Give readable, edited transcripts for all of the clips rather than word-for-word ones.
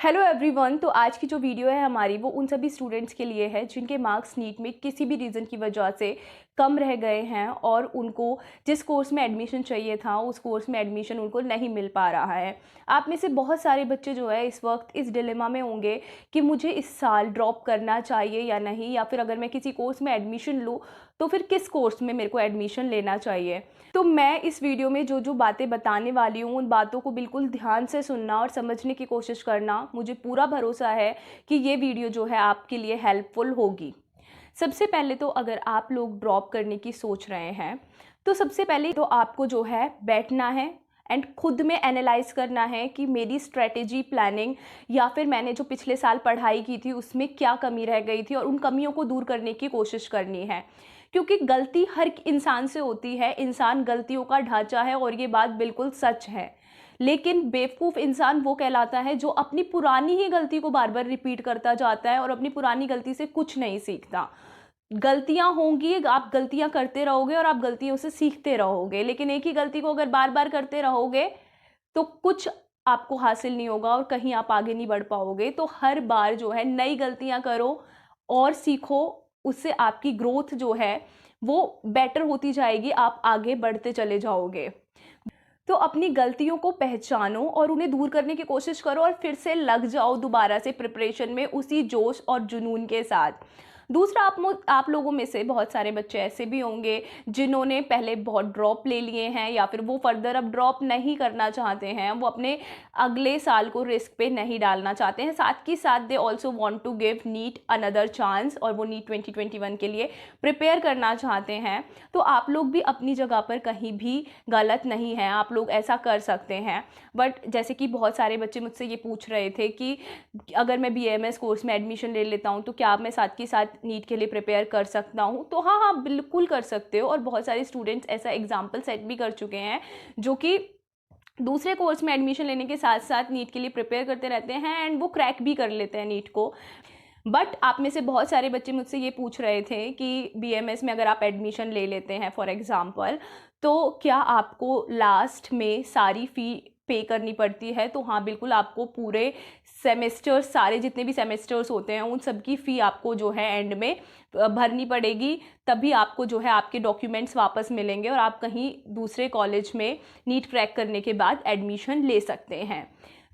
Hello everyone. तो आज की जो वीडियो है हमारी वो उन सभी स्टूडेंट्स के लिए है जिनके मार्क्स नीट में किसी भी रीज़न की वजह से कम रह गए हैं और उनको जिस कोर्स में एडमिशन चाहिए था उस कोर्स में एडमिशन उनको नहीं मिल पा रहा है। आप में से बहुत सारे बच्चे जो है इस वक्त इस डिलेमा में होंगे कि मुझे इस साल ड्रॉप करना चाहिए या नहीं, या फिर अगर मैं किसी कोर्स में एडमिशन लूँ तो फिर किस कोर्स में मेरे को एडमिशन लेना चाहिए। तो मैं इस वीडियो में जो जो बातें बताने वाली हूँ उन बातों को बिल्कुल ध्यान से सुनना और समझने की कोशिश करना। मुझे पूरा भरोसा है कि ये वीडियो जो है आपके लिए हेल्पफुल होगी। सबसे पहले तो अगर आप लोग ड्रॉप करने की सोच रहे हैं तो सबसे पहले तो आपको जो है बैठना है एंड खुद में एनालाइज करना है कि मेरी स्ट्रेटेजी प्लानिंग या फिर मैंने जो पिछले साल पढ़ाई की थी उसमें क्या कमी रह गई थी और उन कमियों को दूर करने की कोशिश करनी है। क्योंकि गलती हर इंसान से होती है, इंसान गलतियों का ढांचा है और ये बात बिल्कुल सच है। लेकिन बेवकूफ़ इंसान वो कहलाता है जो अपनी पुरानी ही गलती को बार बार रिपीट करता जाता है और अपनी पुरानी गलती से कुछ नहीं सीखता। गलतियां होंगी, आप गलतियां करते रहोगे और आप गलतियों से सीखते रहोगे, लेकिन एक ही गलती को अगर बार बार करते रहोगे तो कुछ आपको हासिल नहीं होगा और कहीं आप आगे नहीं बढ़ पाओगे। तो हर बार जो है नई गलतियां करो और सीखो, उससे आपकी ग्रोथ जो है वो बेटर होती जाएगी, आप आगे बढ़ते चले जाओगे। तो अपनी गलतियों को पहचानो और उन्हें दूर करने की कोशिश करो और फिर से लग जाओ दोबारा से प्रिपरेशन में उसी जोश और जुनून के साथ। दूसरा, आप लोगों में से बहुत सारे बच्चे ऐसे भी होंगे जिन्होंने पहले बहुत ड्रॉप ले लिए हैं या फिर वो फर्दर अब ड्रॉप नहीं करना चाहते हैं, वो अपने अगले साल को रिस्क पे नहीं डालना चाहते हैं। साथ ही साथ they also want to give NEET another chance और वो नीट 2021 के लिए प्रिपेयर करना चाहते हैं। तो आप लोग भी अपनी जगह पर कहीं भी गलत नहीं हैं, आप लोग ऐसा कर सकते हैं। बट जैसे कि बहुत सारे बच्चे मुझसे ये पूछ रहे थे कि अगर मैं बीएमएस कोर्स में एडमिशन ले लेता हूँ तो क्या मैं साथ के साथ नीट के लिए प्रिपेयर कर सकता हूँ। तो हाँ हाँ, बिल्कुल कर सकते हो और बहुत सारे स्टूडेंट्स ऐसा एग्जाम्पल सेट भी कर चुके हैं जो कि दूसरे कोर्स में एडमिशन लेने के साथ साथ नीट के लिए प्रिपेयर करते रहते हैं एंड वो क्रैक भी कर लेते हैं नीट को। बट आप में से बहुत सारे बच्चे मुझसे ये पूछ रहे थे कि बीएमएस में अगर आप एडमिशन ले लेते हैं फॉर एग्ज़ाम्पल, तो क्या आपको लास्ट में सारी फ़ी पे करनी पड़ती है। तो हाँ, बिल्कुल आपको पूरे सेमेस्टर्स, सारे जितने भी सेमेस्टर्स होते हैं उन सब की फ़ी आपको जो है एंड में भरनी पड़ेगी। तभी आपको जो है आपके डॉक्यूमेंट्स वापस मिलेंगे और आप कहीं दूसरे कॉलेज में नीट क्रैक करने के बाद एडमिशन ले सकते हैं।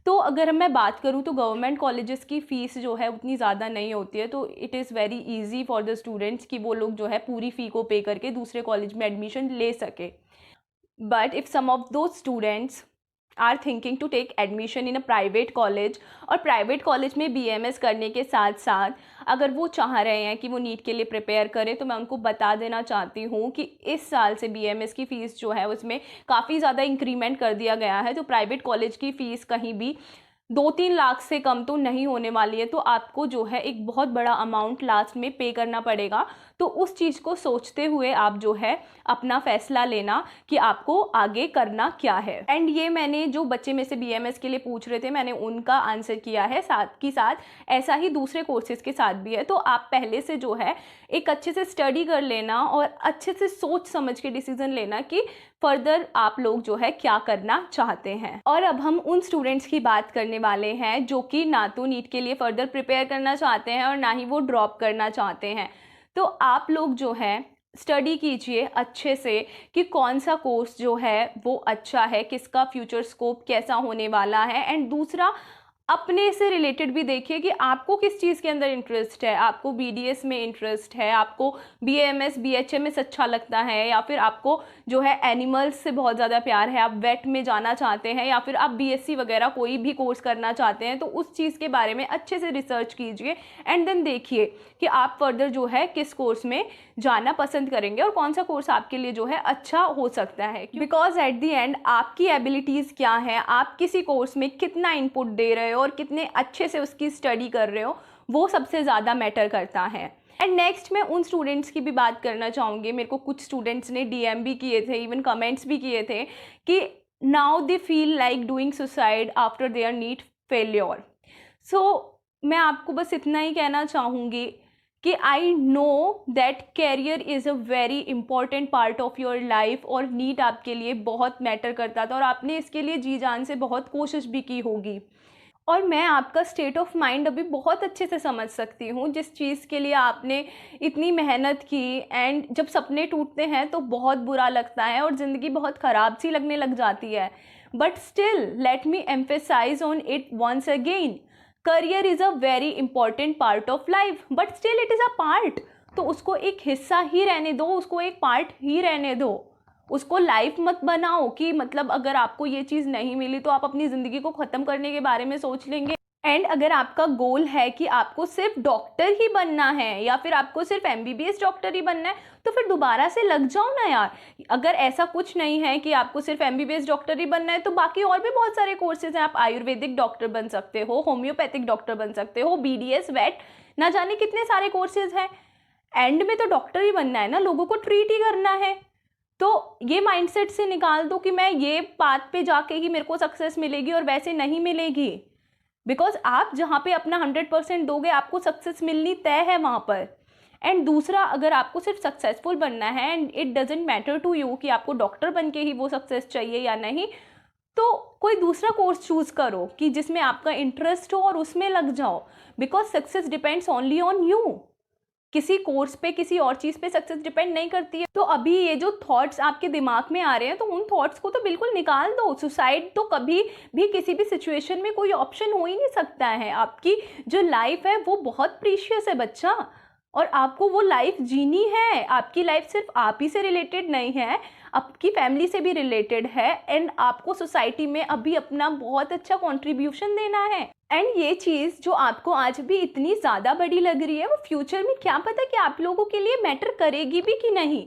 तो अगर मैं बात करूँ तो गवर्नमेंट कॉलेजेस की फ़ीस जो है उतनी ज़्यादा नहीं होती है, तो it is very easy for the students कि वो लोग जो है पूरी फ़ी को पे करके दूसरे कॉलेज में एडमिशन ले सके। But if some of those students are thinking to take admission in a private college और प्राइवेट कॉलेज में बीएमएस करने के साथ साथ अगर वो चाह रहे हैं कि वो नीट के लिए प्रिपेयर करें, तो मैं उनको बता देना चाहती हूँ कि इस साल से बीएमएस की फ़ीस जो है उसमें काफ़ी ज़्यादा इंक्रीमेंट कर दिया गया है। तो प्राइवेट कॉलेज की फ़ीस कहीं भी 2-3 लाख से कम तो नहीं होने वाली है, तो आपको जो है एक बहुत बड़ा अमाउंट लास्ट में पे करना पड़ेगा। तो उस चीज़ को सोचते हुए आप जो है अपना फ़ैसला लेना कि आपको आगे करना क्या है। एंड ये मैंने जो बच्चे में से बीएमएस के लिए पूछ रहे थे मैंने उनका आंसर किया है, साथ ही साथ ऐसा ही दूसरे कोर्सेज़ के साथ भी है। तो आप पहले से जो है एक अच्छे से स्टडी कर लेना और अच्छे से सोच समझ के डिसीज़न लेना कि फर्दर आप लोग जो है क्या करना चाहते हैं। और अब हम उन स्टूडेंट्स की बात करने वाले हैं जो कि ना तो नीट के लिए फर्दर प्रिपेयर करना चाहते हैं और ना ही वो ड्रॉप करना चाहते हैं। तो आप लोग जो है स्टडी कीजिए अच्छे से कि कौन सा कोर्स जो है वो अच्छा है, किसका फ्यूचर स्कोप कैसा होने वाला है। एंड दूसरा, अपने से रिलेटेड भी देखिए कि आपको किस चीज़ के अंदर इंटरेस्ट है। आपको बीडीएस में इंटरेस्ट है, आपको बीएमएस बीएचएमएस अच्छा लगता है, या फिर आपको जो है एनिमल्स से बहुत ज़्यादा प्यार है, आप वेट में जाना चाहते हैं, या फिर आप बीएससी वगैरह कोई भी कोर्स करना चाहते हैं। तो उस चीज़ के बारे में अच्छे से रिसर्च कीजिए एंड देन देखिए कि आप फर्दर जो है किस कोर्स में जाना पसंद करेंगे और कौन सा कोर्स आपके लिए जो है अच्छा हो सकता है। बिकॉज एट द एंड आपकी एबिलिटीज़ क्या हैं, आप किसी कोर्स में कितना इनपुट दे रहे हो और कितने अच्छे से उसकी स्टडी कर रहे हो, वो सबसे ज़्यादा मैटर करता है। एंड नेक्स्ट मैं उन स्टूडेंट्स की भी बात करना चाहूँगी। मेरे को कुछ स्टूडेंट्स ने डीएम भी किए थे, इवन कमेंट्स भी किए थे कि now they feel like doing suicide after their NEET failure. So मैं आपको बस इतना ही कहना चाहूँगी कि I know that career is a very important part of your life और नीट आपके लिए बहुत मैटर करता था और आपने इसके लिए जी जान से बहुत कोशिश भी की होगी। और मैं आपका स्टेट ऑफ माइंड अभी बहुत अच्छे से समझ सकती हूँ, जिस चीज़ के लिए आपने इतनी मेहनत की। एंड जब सपने टूटते हैं तो बहुत बुरा लगता है और ज़िंदगी बहुत ख़राब सी लगने लग जाती है। But still let me emphasise on it once again, career is a very important part of life, but still it is a part. तो उसको एक हिस्सा ही रहने दो, उसको एक पार्ट ही रहने दो। उसको लाइफ मत बनाओ कि मतलब अगर आपको ये चीज़ नहीं मिली तो आप अपनी ज़िंदगी को ख़त्म करने के बारे में सोच लेंगे। एंड अगर आपका गोल है कि आपको सिर्फ डॉक्टर ही बनना है या फिर आपको सिर्फ MBBS डॉक्टर ही बनना है, तो फिर दोबारा से लग जाओ ना यार। अगर ऐसा कुछ नहीं है कि आपको सिर्फ MBBS डॉक्टर ही बनना है, तो बाकी और भी बहुत सारे कोर्सेज हैं। आप आयुर्वेदिक डॉक्टर बन सकते हो, होम्योपैथिक डॉक्टर बन सकते हो, BDS वेट, ना जाने कितने सारे कोर्सेज हैं। एंड में तो डॉक्टर ही बनना है ना, लोगों को ट्रीट ही करना है। तो ये माइंडसेट से निकाल दो कि मैं ये पाथ पे जाके ही मेरे को सक्सेस मिलेगी और वैसे नहीं मिलेगी। बिकॉज आप जहाँ पे अपना 100% दोगे, आपको सक्सेस मिलनी तय है वहाँ पर। एंड दूसरा, अगर आपको सिर्फ सक्सेसफुल बनना है and it doesn't matter to you कि आपको डॉक्टर बन के ही वो सक्सेस चाहिए या नहीं, तो कोई दूसरा कोर्स चूज करो कि जिसमें आपका इंटरेस्ट हो और उसमें लग जाओ। Because success depends only on you. किसी कोर्स पे, किसी और चीज़ पे सक्सेस डिपेंड नहीं करती है। तो अभी ये जो थॉट्स आपके दिमाग में आ रहे हैं, तो उन थॉट्स को तो बिल्कुल निकाल दो। सुसाइड तो कभी भी किसी भी सिचुएशन में कोई ऑप्शन हो ही नहीं सकता है। आपकी जो लाइफ है वो बहुत प्रीशियस है बच्चा, और आपको वो लाइफ जीनी है। आपकी लाइफ सिर्फ आप ही से रिलेटेड नहीं है, आपकी फैमिली से भी रिलेटेड है। एंड आपको सोसाइटी में अभी अपना बहुत अच्छा कंट्रीब्यूशन देना है। एंड ये चीज़ जो आपको आज भी इतनी ज़्यादा बड़ी लग रही है, वो फ्यूचर में क्या पता कि आप लोगों के लिए मैटर करेगी भी कि नहीं।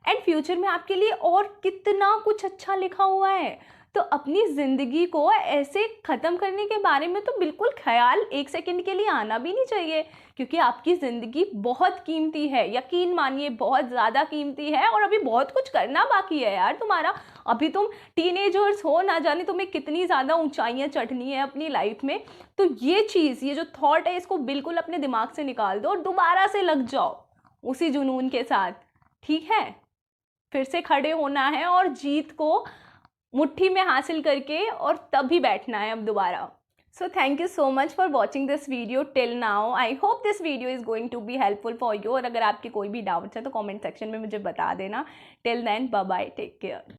एंड फ्यूचर में आपके लिए और कितना कुछ अच्छा लिखा हुआ है। तो अपनी ज़िंदगी को ऐसे ख़त्म करने के बारे में तो बिल्कुल ख्याल एक सेकंड के लिए आना भी नहीं चाहिए, क्योंकि आपकी ज़िंदगी बहुत कीमती है। यकीन मानिए, बहुत ज़्यादा कीमती है। और अभी बहुत कुछ करना बाकी है यार तुम्हारा। अभी तुम टीनेजर्स हो, ना जाने तुम्हें कितनी ज़्यादा ऊंचाइयां चढ़नी है अपनी लाइफ में। तो ये चीज़, ये जो थॉट है, इसको बिल्कुल अपने दिमाग से निकाल दो और दोबारा से लग जाओ उसी जुनून के साथ। ठीक है, फिर से खड़े होना है और जीत को मुट्ठी में हासिल करके और तभी बैठना है अब दोबारा। So thank you so much for watching this video till now. I hope this video is going to be helpful for you. और अगर आपके कोई भी डाउट्स हैं तो कमेंट सेक्शन में मुझे बता देना। Till then, bye bye, take care.